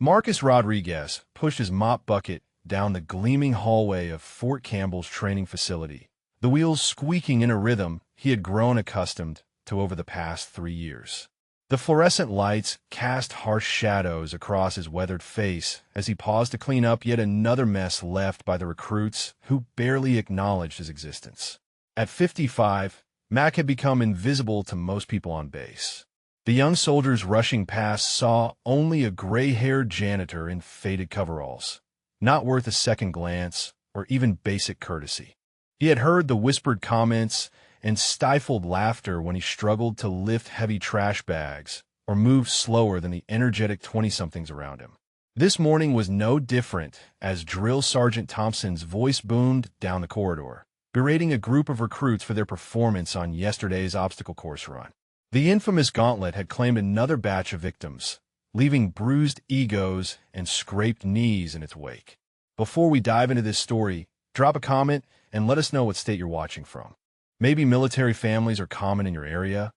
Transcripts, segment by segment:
Marcus Rodriguez pushed his mop bucket down the gleaming hallway of Fort Campbell's training facility, the wheels squeaking in a rhythm he had grown accustomed to over the past 3 years. The fluorescent lights cast harsh shadows across his weathered face as he paused to clean up yet another mess left by the recruits who barely acknowledged his existence. At 55, Mac had become invisible to most people on base. The young soldiers rushing past saw only a gray-haired janitor in faded coveralls, not worth a second glance or even basic courtesy. He had heard the whispered comments and stifled laughter when he struggled to lift heavy trash bags or move slower than the energetic 20-somethings around him. This morning was no different as Drill Sergeant Thompson's voice boomed down the corridor, berating a group of recruits for their performance on yesterday's obstacle course run. The infamous gauntlet had claimed another batch of victims, leaving bruised egos and scraped knees in its wake. Before we dive into this story, drop a comment and let us know what state you're watching from. Maybe military families are common in your area,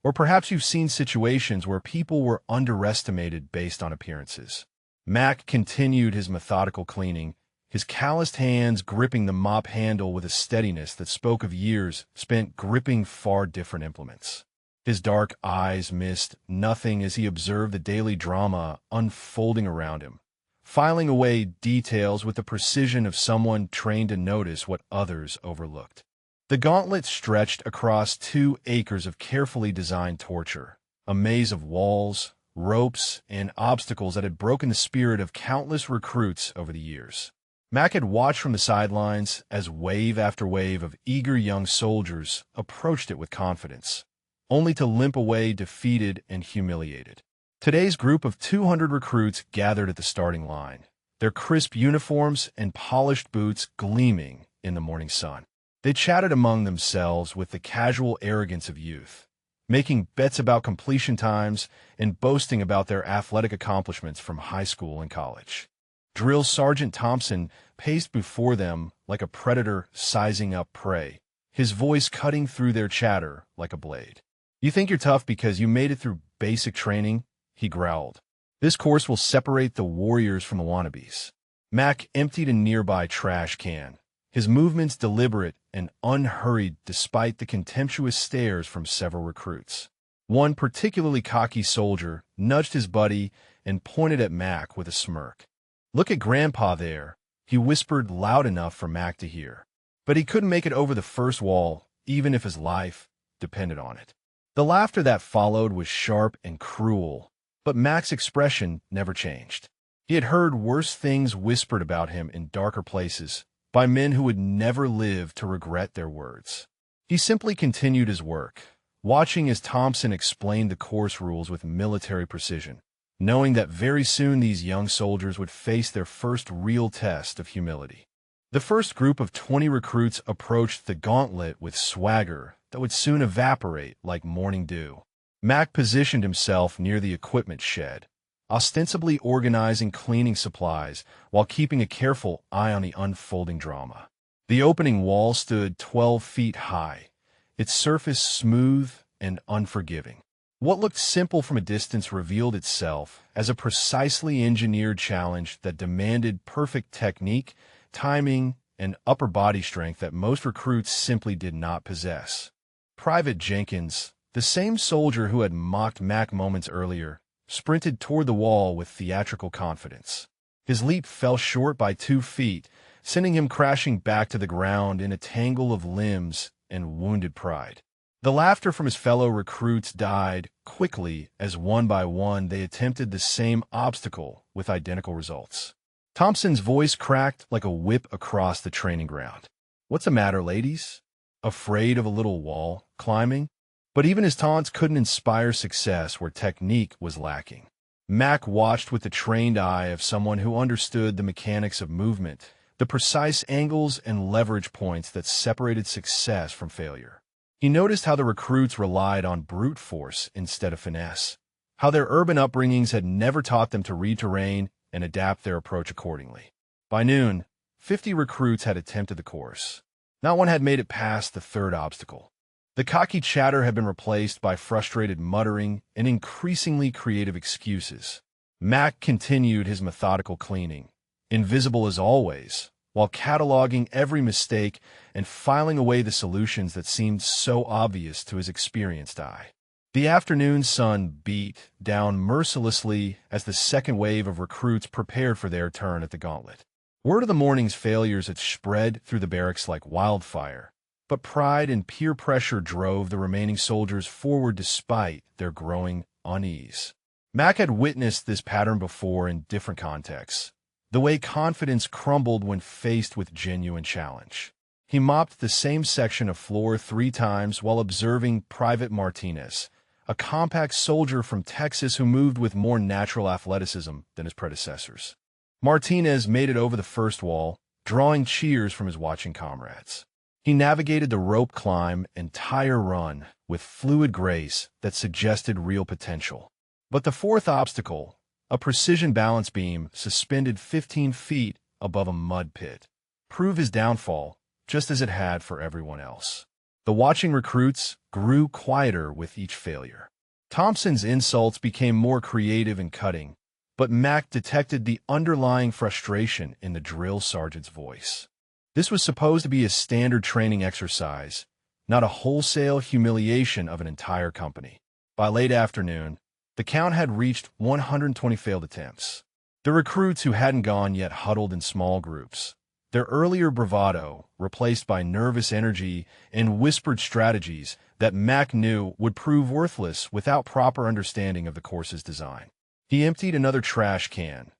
or perhaps you've seen situations where people were underestimated based on appearances. Mac continued his methodical cleaning, his calloused hands gripping the mop handle with a steadiness that spoke of years spent gripping far different implements. His dark eyes missed nothing as he observed the daily drama unfolding around him, filing away details with the precision of someone trained to notice what others overlooked. The gauntlet stretched across 2 acres of carefully designed torture, a maze of walls, ropes, and obstacles that had broken the spirit of countless recruits over the years. Mac had watched from the sidelines as wave after wave of eager young soldiers approached it with confidence, only to limp away defeated and humiliated. Today's group of 200 recruits gathered at the starting line, their crisp uniforms and polished boots gleaming in the morning sun. They chatted among themselves with the casual arrogance of youth, making bets about completion times and boasting about their athletic accomplishments from high school and college. Drill Sergeant Thompson paced before them like a predator sizing up prey, his voice cutting through their chatter like a blade. "You think you're tough because you made it through basic training?" he growled. "This course will separate the warriors from the wannabes." Mac emptied a nearby trash can, his movements deliberate and unhurried despite the contemptuous stares from several recruits. One particularly cocky soldier nudged his buddy and pointed at Mac with a smirk. "Look at Grandpa there," he whispered loud enough for Mac to hear. But he couldn't make it over the first wall, even if his life depended on it. The laughter that followed was sharp and cruel, but Mac's expression never changed. He had heard worse things whispered about him in darker places, by men who would never live to regret their words. He simply continued his work, watching as Thompson explained the course rules with military precision, knowing that very soon these young soldiers would face their first real test of humility. The first group of 20 recruits approached the gauntlet with swagger that would soon evaporate like morning dew. Mac positioned himself near the equipment shed, ostensibly organizing cleaning supplies while keeping a careful eye on the unfolding drama. The opening wall stood 12 feet high, its surface smooth and unforgiving. What looked simple from a distance revealed itself as a precisely engineered challenge that demanded perfect technique, timing, and upper body strength that most recruits simply did not possess. Private Jenkins, the same soldier who had mocked Mac moments earlier, sprinted toward the wall with theatrical confidence. His leap fell short by 2 feet, sending him crashing back to the ground in a tangle of limbs and wounded pride. The laughter from his fellow recruits died quickly as one by one they attempted the same obstacle with identical results. Thompson's voice cracked like a whip across the training ground. "What's the matter, ladies? Afraid of a little wall climbing?" But even his taunts couldn't inspire success where technique was lacking. Mac watched with the trained eye of someone who understood the mechanics of movement, the precise angles and leverage points that separated success from failure. He noticed how the recruits relied on brute force instead of finesse, how their urban upbringings had never taught them to read terrain and adapt their approach accordingly. By noon, 50 recruits had attempted the course. Not one had made it past the third obstacle. The cocky chatter had been replaced by frustrated muttering and increasingly creative excuses. Mac continued his methodical cleaning, invisible as always, while cataloging every mistake and filing away the solutions that seemed so obvious to his experienced eye. The afternoon sun beat down mercilessly as the second wave of recruits prepared for their turn at the gauntlet. Word of the morning's failures had spread through the barracks like wildfire, but pride and peer pressure drove the remaining soldiers forward despite their growing unease. Mac had witnessed this pattern before in different contexts, the way confidence crumbled when faced with genuine challenge. He mopped the same section of floor 3 times while observing Private Martinez, a compact soldier from Texas who moved with more natural athleticism than his predecessors. Martinez made it over the first wall, drawing cheers from his watching comrades. He navigated the rope climb and tire run with fluid grace that suggested real potential. But the fourth obstacle, a precision balance beam suspended 15 feet above a mud pit, proved his downfall, just as it had for everyone else. The watching recruits grew quieter with each failure. Thompson's insults became more creative and cutting, but Mac detected the underlying frustration in the drill sergeant's voice. This was supposed to be a standard training exercise, not a wholesale humiliation of an entire company. By late afternoon, the count had reached 120 failed attempts. The recruits who hadn't gone yet huddled in small groups, their earlier bravado replaced by nervous energy and whispered strategies that Mac knew would prove worthless without proper understanding of the course's design. He emptied another trash can,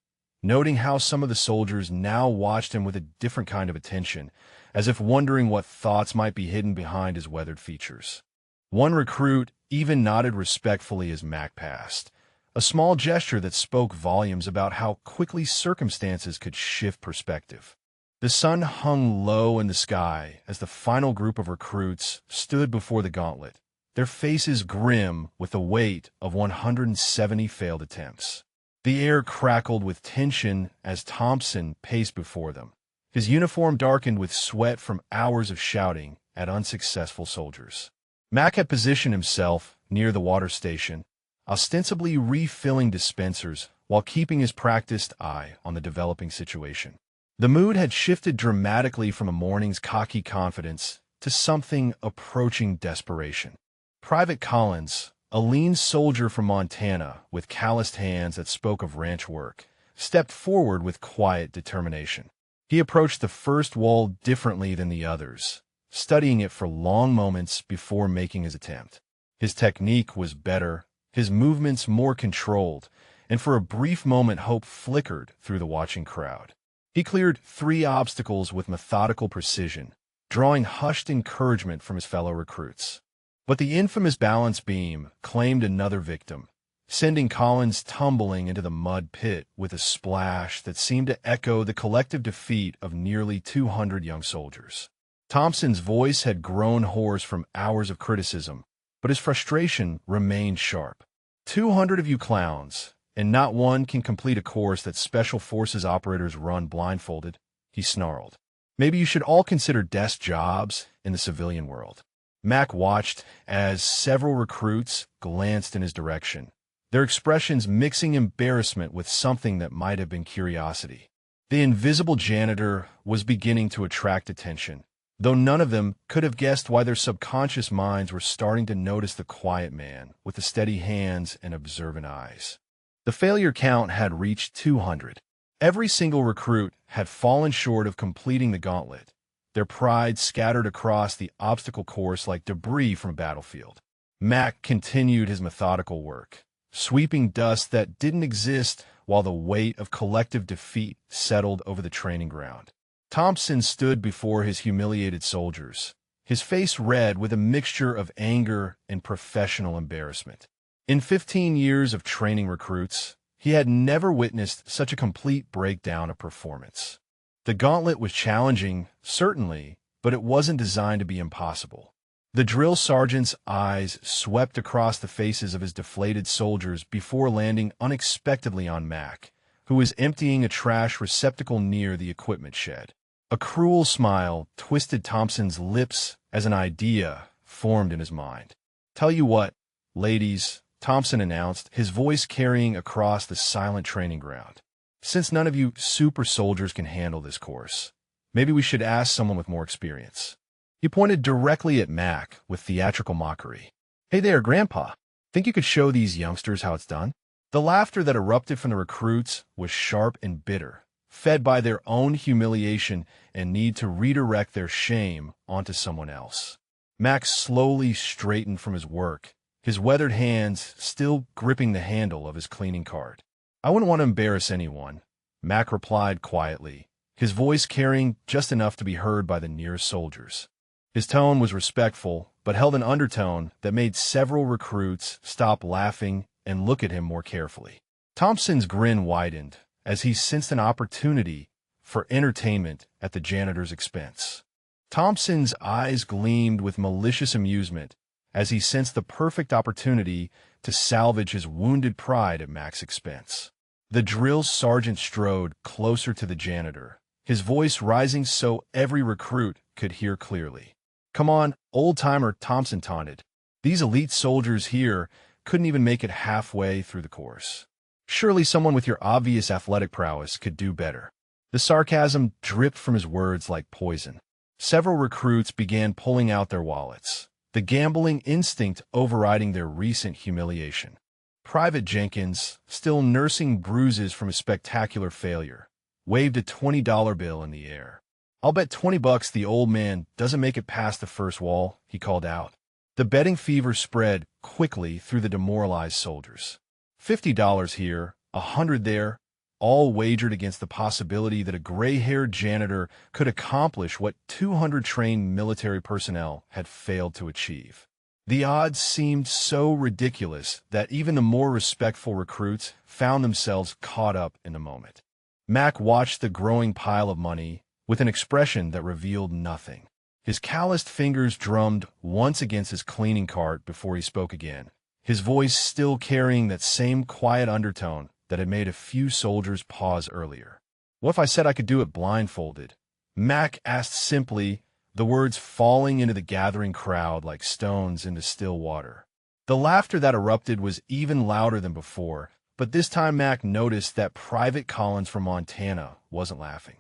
noting how some of the soldiers now watched him with a different kind of attention, as if wondering what thoughts might be hidden behind his weathered features. One recruit even nodded respectfully as Mac passed, a small gesture that spoke volumes about how quickly circumstances could shift perspective. The sun hung low in the sky as the final group of recruits stood before the gauntlet, their faces grim with the weight of 170 failed attempts. The air crackled with tension as Thompson paced before them, his uniform darkened with sweat from hours of shouting at unsuccessful soldiers. Mac had positioned himself near the water station, ostensibly refilling dispensers while keeping his practiced eye on the developing situation. The mood had shifted dramatically from a morning's cocky confidence to something approaching desperation. Private Collins, a lean soldier from Montana with calloused hands that spoke of ranch work, stepped forward with quiet determination. He approached the first wall differently than the others, studying it for long moments before making his attempt. His technique was better, his movements more controlled, and for a brief moment hope flickered through the watching crowd. He cleared 3 obstacles with methodical precision, drawing hushed encouragement from his fellow recruits. But the infamous balance beam claimed another victim, sending Collins tumbling into the mud pit with a splash that seemed to echo the collective defeat of nearly 200 young soldiers. Thompson's voice had grown hoarse from hours of criticism, but his frustration remained sharp. 200 of you clowns, and not one can complete a course that Special Forces operators run blindfolded, he snarled. Maybe you should all consider desk jobs in the civilian world. Mac watched as several recruits glanced in his direction, their expressions mixing embarrassment with something that might have been curiosity. The invisible janitor was beginning to attract attention, though none of them could have guessed why their subconscious minds were starting to notice the quiet man with the steady hands and observant eyes. The failure count had reached 200. Every single recruit had fallen short of completing the gauntlet, their pride scattered across the obstacle course like debris from a battlefield. Mac continued his methodical work, sweeping dust that didn't exist while the weight of collective defeat settled over the training ground. Thompson stood before his humiliated soldiers, his face red with a mixture of anger and professional embarrassment. In 15 years of training recruits, he had never witnessed such a complete breakdown of performance. The gauntlet was challenging, certainly, but it wasn't designed to be impossible. The drill sergeant's eyes swept across the faces of his deflated soldiers before landing unexpectedly on Mac, who was emptying a trash receptacle near the equipment shed. A cruel smile twisted Thompson's lips as an idea formed in his mind. "Tell you what, ladies," Thompson announced, his voice carrying across the silent training ground. Since none of you super soldiers can handle this course, maybe we should ask someone with more experience. He pointed directly at Mac with theatrical mockery. Hey there, Grandpa. Think you could show these youngsters how it's done? The laughter that erupted from the recruits was sharp and bitter, fed by their own humiliation and need to redirect their shame onto someone else. Mac slowly straightened from his work, his weathered hands still gripping the handle of his cleaning cart. I wouldn't want to embarrass anyone, Mac replied quietly, his voice carrying just enough to be heard by the nearest soldiers. His tone was respectful, but held an undertone that made several recruits stop laughing and look at him more carefully. Thompson's grin widened as he sensed an opportunity for entertainment at the janitor's expense. Thompson's eyes gleamed with malicious amusement as he sensed the perfect opportunity to salvage his wounded pride at Mac's expense. The drill sergeant strode closer to the janitor, his voice rising so every recruit could hear clearly. Come on, old-timer, Thompson taunted. These elite soldiers here couldn't even make it halfway through the course. Surely someone with your obvious athletic prowess could do better. The sarcasm dripped from his words like poison. Several recruits began pulling out their wallets, the gambling instinct overriding their recent humiliation. Private Jenkins, still nursing bruises from a spectacular failure, waved a $20 bill in the air. I'll bet $20 the old man doesn't make it past the first wall, he called out. The betting fever spread quickly through the demoralized soldiers. $50 here, $100 there, all wagered against the possibility that a gray-haired janitor could accomplish what 200 trained military personnel had failed to achieve. The odds seemed so ridiculous that even the more respectful recruits found themselves caught up in the moment. Mac watched the growing pile of money with an expression that revealed nothing. His calloused fingers drummed once against his cleaning cart before he spoke again, his voice still carrying that same quiet undertone that had made a few soldiers pause earlier. What if I said I could do it blindfolded? Mac asked simply, the words falling into the gathering crowd like stones into still water. The laughter that erupted was even louder than before, but this time Mac noticed that Private Collins from Montana wasn't laughing.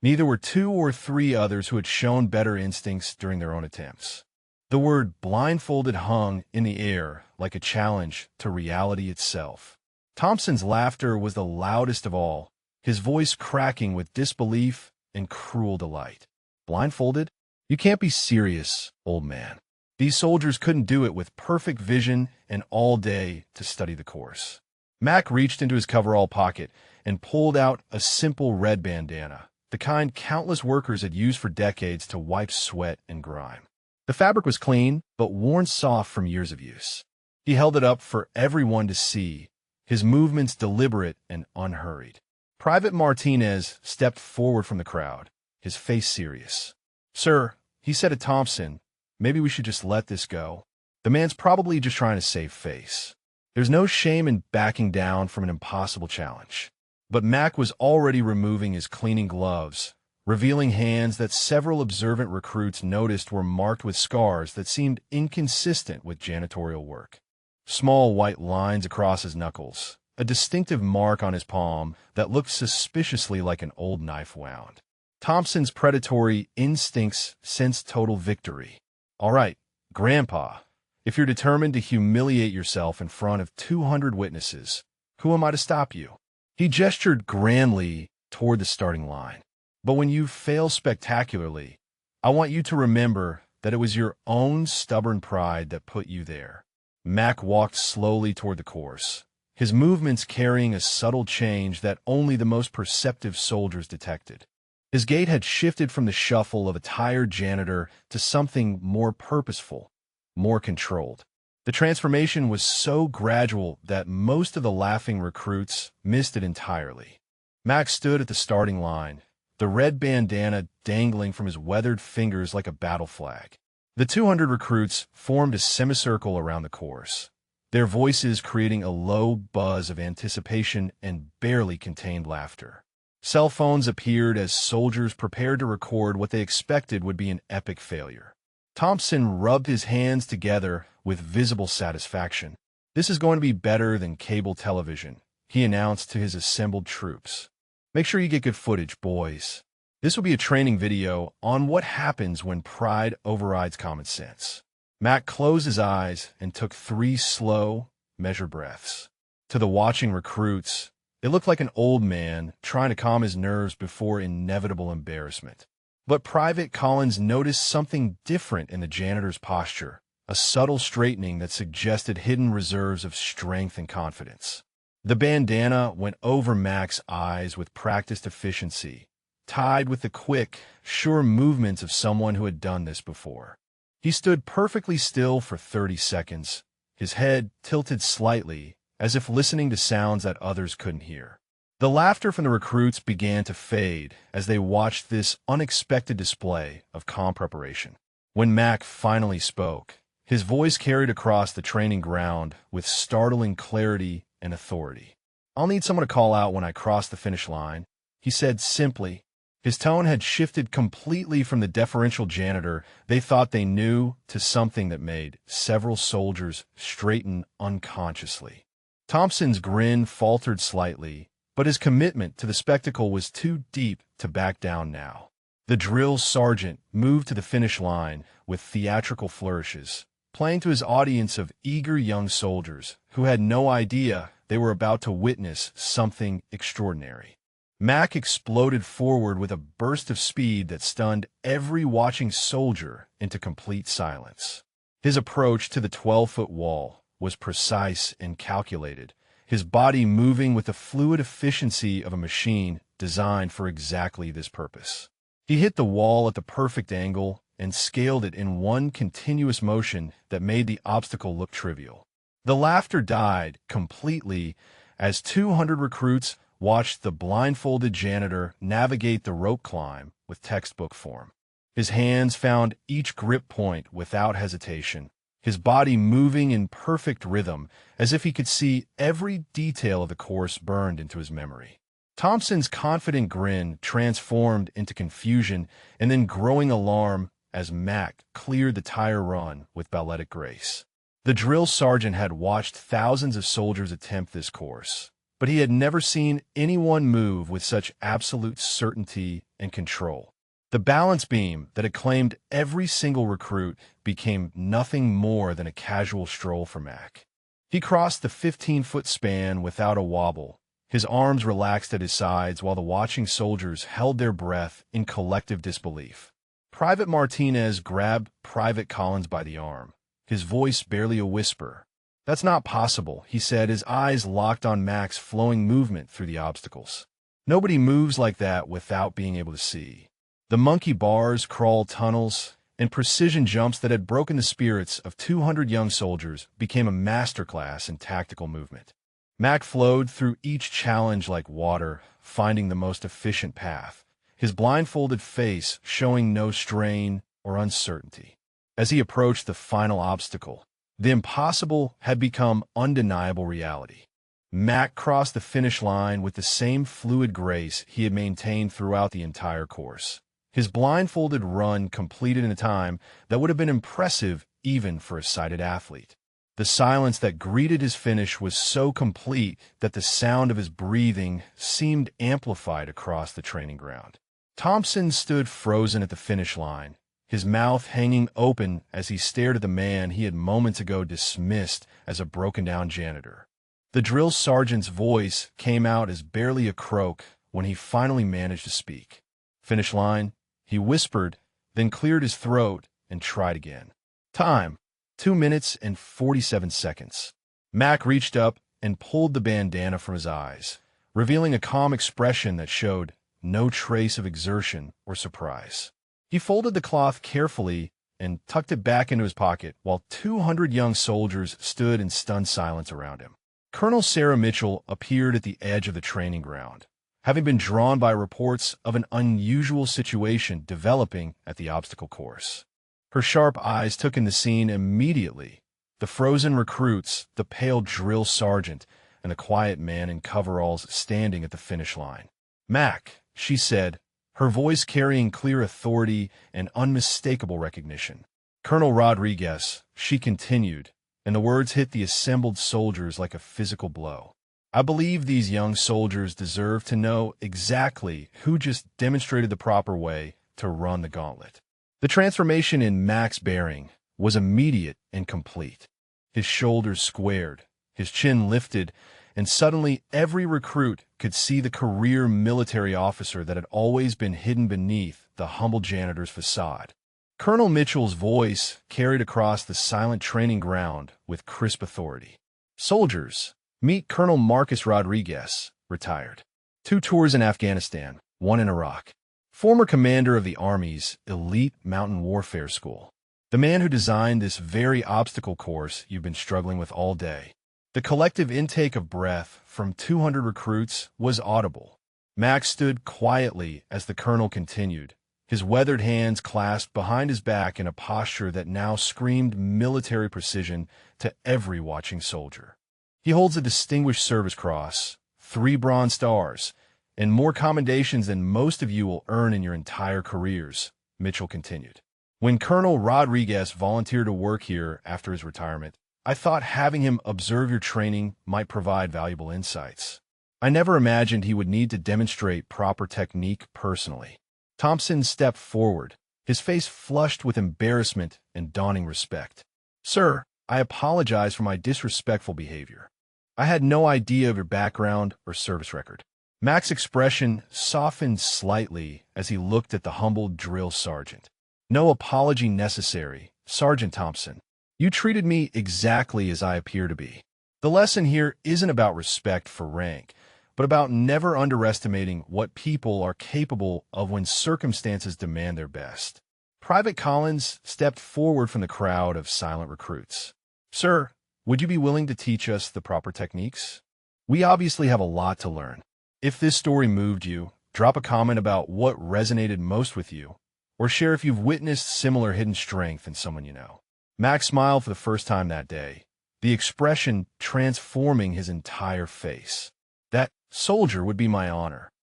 Neither were 2 or 3 others who had shown better instincts during their own attempts. The word blindfolded hung in the air like a challenge to reality itself. Thompson's laughter was the loudest of all, his voice cracking with disbelief and cruel delight. Blindfolded? You can't be serious, old man. These soldiers couldn't do it with perfect vision and all day to study the course. Mac reached into his coverall pocket and pulled out a simple red bandana, the kind countless workers had used for decades to wipe sweat and grime. The fabric was clean, but worn soft from years of use. He held it up for everyone to see, his movements deliberate and unhurried. Private Martinez stepped forward from the crowd, his face serious. Sir, he said to Thompson, maybe we should just let this go. The man's probably just trying to save face. There's no shame in backing down from an impossible challenge. But Mac was already removing his cleaning gloves, revealing hands that several observant recruits noticed were marked with scars that seemed inconsistent with janitorial work. Small white lines across his knuckles, a distinctive mark on his palm that looked suspiciously like an old knife wound. Thompson's predatory instincts sensed total victory. All right, Grandpa, if you're determined to humiliate yourself in front of 200 witnesses, who am I to stop you? He gestured grandly toward the starting line. But when you fail spectacularly, I want you to remember that it was your own stubborn pride that put you there. Mac walked slowly toward the course, his movements carrying a subtle change that only the most perceptive soldiers detected. His gait had shifted from the shuffle of a tired janitor to something more purposeful, more controlled. The transformation was so gradual that most of the laughing recruits missed it entirely. Mac stood at the starting line, the red bandana dangling from his weathered fingers like a battle flag. The 200 recruits formed a semicircle around the course, their voices creating a low buzz of anticipation and barely contained laughter. Cell phones appeared as soldiers prepared to record what they expected would be an epic failure. Thompson rubbed his hands together with visible satisfaction. "This is going to be better than cable television," he announced to his assembled troops. "Make sure you get good footage, boys. This will be a training video on what happens when pride overrides common sense." Mac closed his eyes and took 3 slow, measured breaths. To the watching recruits, it looked like an old man trying to calm his nerves before inevitable embarrassment. But Private Collins noticed something different in the janitor's posture, a subtle straightening that suggested hidden reserves of strength and confidence. The bandana went over Mac's eyes with practiced efficiency, tied with the quick, sure movements of someone who had done this before. He stood perfectly still for 30 seconds, his head tilted slightly, as if listening to sounds that others couldn't hear. The laughter from the recruits began to fade as they watched this unexpected display of calm preparation. When Mac finally spoke, his voice carried across the training ground with startling clarity and authority. "I'll need someone to call out when I cross the finish line," he said simply. His tone had shifted completely from the deferential janitor they thought they knew to something that made several soldiers straighten unconsciously. Thompson's grin faltered slightly, but his commitment to the spectacle was too deep to back down now. The drill sergeant moved to the finish line with theatrical flourishes, playing to his audience of eager young soldiers who had no idea they were about to witness something extraordinary. Mac exploded forward with a burst of speed that stunned every watching soldier into complete silence. His approach to the 12-foot wall was precise and calculated, his body moving with the fluid efficiency of a machine designed for exactly this purpose. He hit the wall at the perfect angle and scaled it in one continuous motion that made the obstacle look trivial. The laughter died completely as 200 recruits watched the blindfolded janitor navigate the rope climb with textbook form. His hands found each grip point without hesitation, his body moving in perfect rhythm, as if he could see every detail of the course burned into his memory. Thompson's confident grin transformed into confusion and then growing alarm as Mac cleared the tire run with balletic grace. The drill sergeant had watched thousands of soldiers attempt this course, but he had never seen anyone move with such absolute certainty and control. The balance beam that had claimed every single recruit became nothing more than a casual stroll for Mac. He crossed the 15-foot span without a wobble, his arms relaxed at his sides while the watching soldiers held their breath in collective disbelief. Private Martinez grabbed Private Collins by the arm, his voice barely a whisper. "That's not possible," he said, his eyes locked on Mac's flowing movement through the obstacles. "Nobody moves like that without being able to see." The monkey bars, crawl tunnels, and precision jumps that had broken the spirits of 200 young soldiers became a masterclass in tactical movement. Mac flowed through each challenge like water, finding the most efficient path, his blindfolded face showing no strain or uncertainty. As he approached the final obstacle, the impossible had become undeniable reality. Mac crossed the finish line with the same fluid grace he had maintained throughout the entire course. His blindfolded run completed in a time that would have been impressive even for a sighted athlete. The silence that greeted his finish was so complete that the sound of his breathing seemed amplified across the training ground. Thompson stood frozen at the finish line, his mouth hanging open as he stared at the man he had moments ago dismissed as a broken-down janitor. The drill sergeant's voice came out as barely a croak when he finally managed to speak. "Finish line," he whispered, then cleared his throat and tried again. "Time, 2 minutes and 47 seconds. Mac reached up and pulled the bandana from his eyes, revealing a calm expression that showed no trace of exertion or surprise. He folded the cloth carefully and tucked it back into his pocket while 200 young soldiers stood in stunned silence around him. Colonel Sarah Mitchell appeared at the edge of the training ground, having been drawn by reports of an unusual situation developing at the obstacle course. Her sharp eyes took in the scene immediately: the frozen recruits, the pale drill sergeant, and the quiet man in coveralls standing at the finish line. "Mac," she said, her voice carrying clear authority and unmistakable recognition. "Colonel Rodriguez," she continued, and the words hit the assembled soldiers like a physical blow. I believe these young soldiers deserve to know exactly who just demonstrated the proper way to run the gauntlet. The transformation in Max Baring was immediate and complete. His shoulders squared, his chin lifted, and suddenly every recruit could see the career military officer that had always been hidden beneath the humble janitor's facade. Colonel Mitchell's voice carried across the silent training ground with crisp authority. "Soldiers, meet Colonel Marcus Rodriguez, retired. 2 tours in Afghanistan, 1 in Iraq. Former commander of the Army's elite mountain warfare school. The man who designed this very obstacle course you've been struggling with all day." The collective intake of breath from 200 recruits was audible. Max stood quietly as the colonel continued, his weathered hands clasped behind his back in a posture that now screamed military precision to every watching soldier. "He holds a Distinguished Service Cross, 3 Bronze Stars, and more commendations than most of you will earn in your entire careers," Mitchell continued. "When Colonel Rodriguez volunteered to work here after his retirement, I thought having him observe your training might provide valuable insights. I never imagined he would need to demonstrate proper technique personally." Thompson stepped forward, his face flushed with embarrassment and dawning respect. "Sir, I apologize for my disrespectful behavior. I had no idea of your background or service record." Max's expression softened slightly as he looked at the humbled drill sergeant. "No apology necessary, Sergeant Thompson. You treated me exactly as I appear to be. The lesson here isn't about respect for rank, but about never underestimating what people are capable of when circumstances demand their best." Private Collins stepped forward from the crowd of silent recruits. "Sir, would you be willing to teach us the proper techniques? We obviously have a lot to learn. If this story moved you, drop a comment about what resonated most with you, or share if you've witnessed similar hidden strength in someone you know." Max smiled for the first time that day, the expression transforming his entire face. "That, soldier, would be my honor.